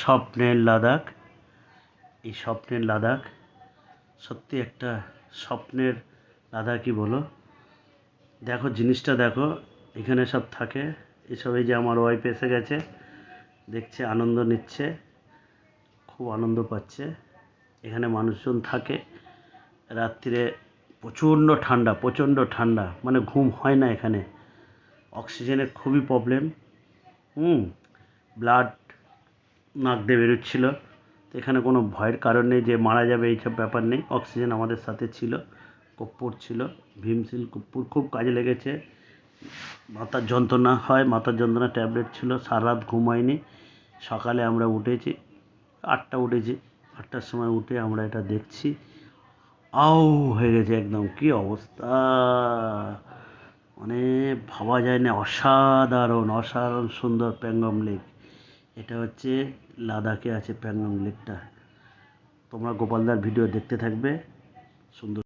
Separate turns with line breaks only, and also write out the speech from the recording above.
স্বপ্নের লাদাখ। এই স্বপ্নের লাদাখ সত্যি একটা স্বপ্নের লাদাখই বলো। দেখো জিনিসটা দেখো, এখানে সব থাকে এসব। এই যে আমার ওয়াইফ এসে গেছে, দেখছে, আনন্দ নিচ্ছে, খুব আনন্দ পাচ্ছে। এখানে মানুষজন থাকে। রাত্রিরে প্রচণ্ড ঠান্ডা, মানে ঘুম হয় না এখানে। অক্সিজেনের খুবই প্রবলেম। ব্লাড নাক দিয়ে বেরোচ্ছিল। তো এখানে কোনো ভয়ের কারণ নেই যে মারা যাবে, এইসব ব্যাপার নেই। অক্সিজেন আমাদের সাথে ছিল, কর্পূর ছিল, ভীমশিল কর্পূর খুব কাজে লেগেছে। মাথার যন্ত্রণা হয়, মাথার যন্ত্রণা ট্যাবলেট ছিল, সারা রাত ঘুম হয়নি। সকালে আমরা উঠেছি, 8টা উঠেছি, 8টার সময় উঠে আমরা এটা দেখছি। আউ হয়ে গেছে একদম, কি অবস্থা, মানে ভাবা যায় না। অসাধারণ সুন্দর প্যাংগং লেক। এটা হচ্ছে লাদাখে আছে প্যাংগং লেকটা। তোমরা গোপালদার ভিডিও দেখতে থাকবে, সুন্দর।